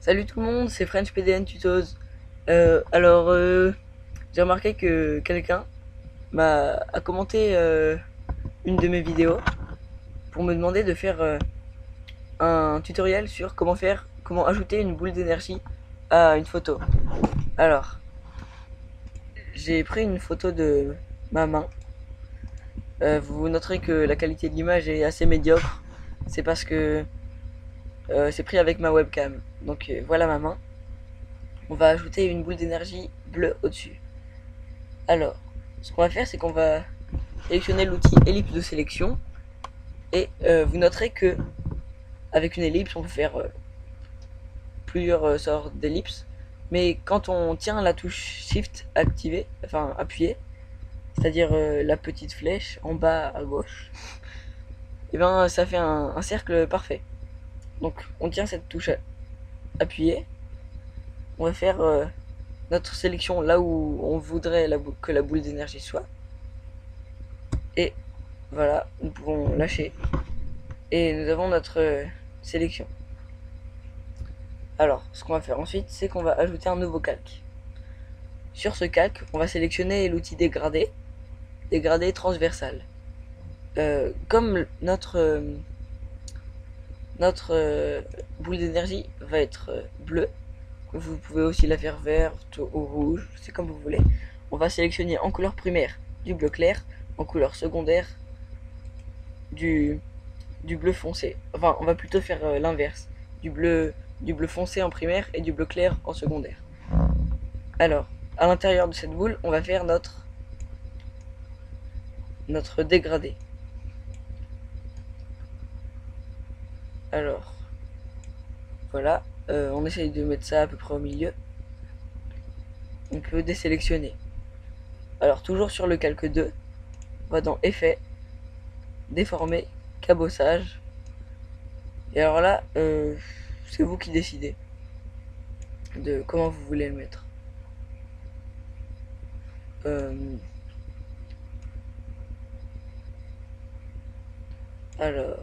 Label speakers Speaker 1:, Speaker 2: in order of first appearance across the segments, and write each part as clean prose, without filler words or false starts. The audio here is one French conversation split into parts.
Speaker 1: Salut tout le monde, c'est French PDN Tutos. J'ai remarqué que quelqu'un a commenté une de mes vidéos pour me demander de faire un tutoriel sur comment ajouter une boule d'énergie à une photo. Alors, j'ai pris une photo de ma main. Vous noterez que la qualité de l'image est assez médiocre. C'est parce que c'est pris avec ma webcam. Donc voilà ma main. On va ajouter une boule d'énergie bleue au-dessus. Alors, ce qu'on va faire, c'est qu'on va sélectionner l'outil ellipse de sélection et vous noterez que avec une ellipse, on peut faire plusieurs sortes d'ellipses, mais quand on tient la touche Shift activée, enfin appuyée, c'est-à-dire la petite flèche en bas à gauche, et bien ça fait un cercle parfait. Donc on tient cette touche appuyée, on va faire notre sélection là où on voudrait que la boule d'énergie soit, et voilà, nous pouvons lâcher et nous avons notre sélection. Alors, ce qu'on va faire ensuite, c'est qu'on va ajouter un nouveau calque. Sur ce calque, on va sélectionner l'outil dégradé transversal. Comme notre boule d'énergie va être bleue, vous pouvez aussi la faire verte ou rouge, c'est comme vous voulez. On va sélectionner en couleur primaire du bleu clair, en couleur secondaire du, du bleu foncé. Enfin, on va plutôt faire l'inverse, du bleu foncé en primaire et du bleu clair en secondaire. Alors, à l'intérieur de cette boule, on va faire notre dégradé. Alors, voilà, on essaye de mettre ça à peu près au milieu. On peut désélectionner. Alors, toujours sur le calque 2, on va dans Effet, Déformer, Cabossage. Et alors là, c'est vous qui décidez de comment vous voulez le mettre. Alors,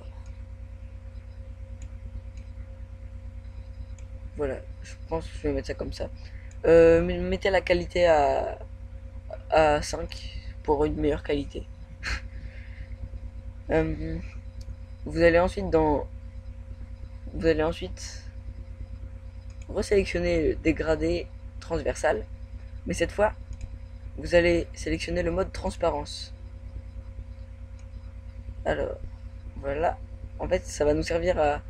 Speaker 1: voilà, je pense que je vais mettre ça comme ça. Mettez la qualité à 5 pour une meilleure qualité. Euh, vous allez ensuite vous allez ensuite resélectionner le dégradé transversal, mais cette fois, vous allez sélectionner le mode transparence. Alors, voilà. En fait, ça va nous servir à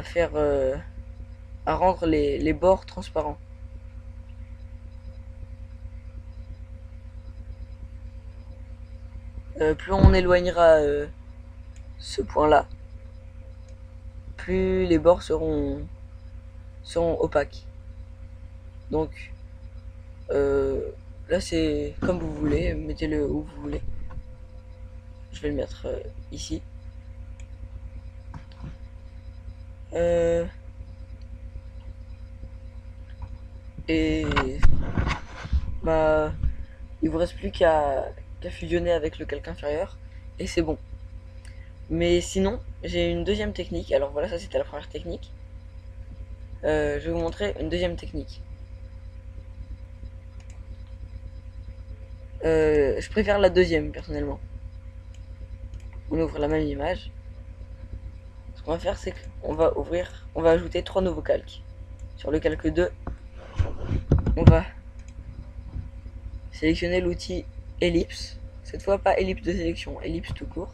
Speaker 1: faire, à rendre les bords transparents. Plus on éloignera ce point-là, plus les bords seront opaques. Donc, là c'est comme vous voulez, mettez-le où vous voulez. Je vais le mettre ici. Et bah, il vous reste plus qu'à fusionner avec le calque inférieur et c'est bon. Mais sinon, j'ai une deuxième technique. Alors voilà, ça c'était la première technique. Je vais vous montrer une deuxième technique. Je préfère la deuxième personnellement. On ouvre la même image. Ce qu'on va faire, c'est on va ajouter trois nouveaux calques. Sur le calque 2, on va sélectionner l'outil ellipse. Cette fois, pas ellipse de sélection, ellipse tout court.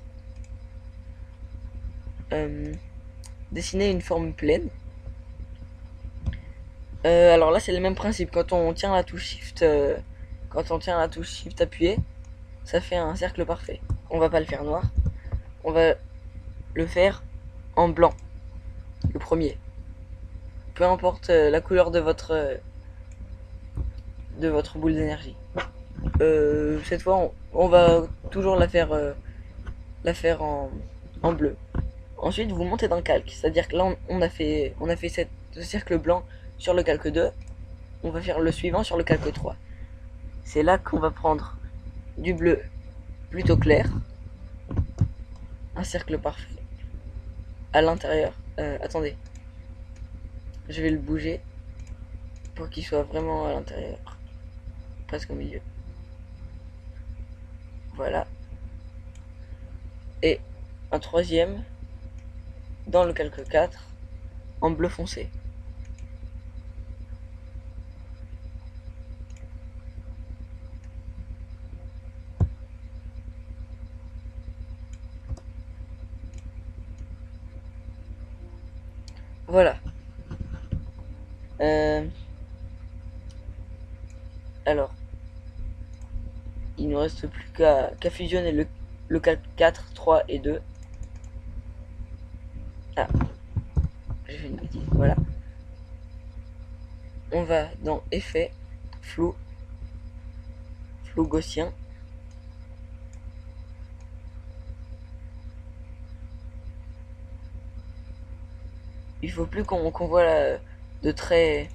Speaker 1: Dessiner une forme pleine. Alors là, c'est le même principe. Quand on tient la touche Shift, appuyée, ça fait un cercle parfait. On va pas le faire noir. On va le faire en blanc. Le premier. Peu importe la couleur de votre boule d'énergie. Cette fois, on va toujours la faire en bleu. Ensuite, vous montez dans le calque, c'est-à-dire que là, on a fait ce cercle blanc sur le calque 2. On va faire le suivant sur le calque 3. C'est là qu'on va prendre du bleu plutôt clair, un cercle parfait. À l'intérieur, attendez, je vais le bouger pour qu'il soit vraiment à l'intérieur, presque au milieu. Voilà. Et un troisième dans le calque 4 en bleu foncé. Voilà. Alors, il ne nous reste plus qu'à fusionner le calque 4, 3 et 2. Ah, j'ai fait une bêtise, voilà. On va dans Effet, Flou, Flou gaussien. Il faut plus qu'on voit de traits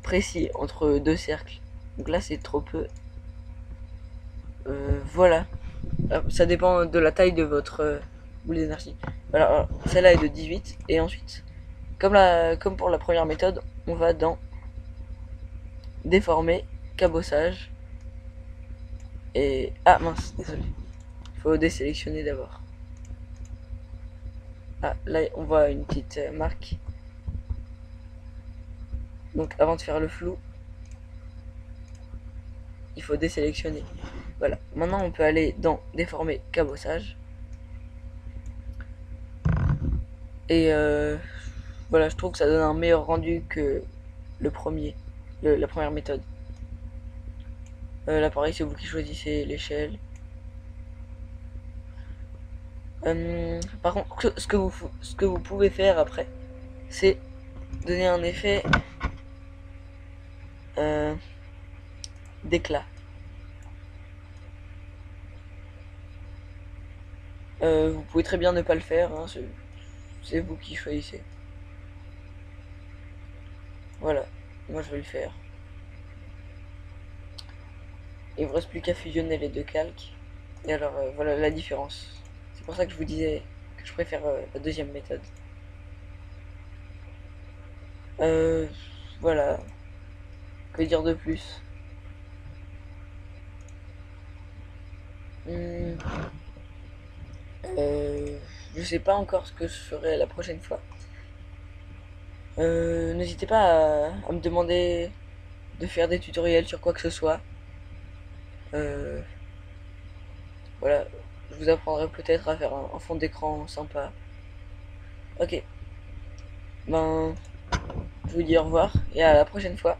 Speaker 1: précis entre deux cercles. Donc là c'est trop peu. Voilà. Ça dépend de la taille de votre boule d'énergie. Voilà, celle-là est de 18. Et ensuite, comme pour la première méthode, on va dans Déformer, Cabossage. Et... Ah mince, désolé. Il faut désélectionner d'abord. Ah, là on voit une petite marque. Donc avant de faire le flou, il faut désélectionner. Voilà. Maintenant on peut aller dans Déformer, Cabossage. Et voilà, je trouve que ça donne un meilleur rendu que la première méthode. Là pareil, c'est vous qui choisissez l'échelle. Par contre, ce que vous pouvez faire après, c'est donner un effet d'éclat. Vous pouvez très bien ne pas le faire, hein, c'est vous qui choisissez. Voilà, moi je vais le faire. Il ne vous reste plus qu'à fusionner les deux calques. Et alors voilà la différence. C'est pour ça que je vous disais que je préfère la deuxième méthode. Voilà. Que dire de plus? Hmm, je sais pas encore ce que je ferai la prochaine fois. N'hésitez pas à me demander de faire des tutoriels sur quoi que ce soit. Voilà, je vous apprendrai peut-être à faire un fond d'écran sympa. Ok, ben, je vous dis au revoir et à la prochaine fois.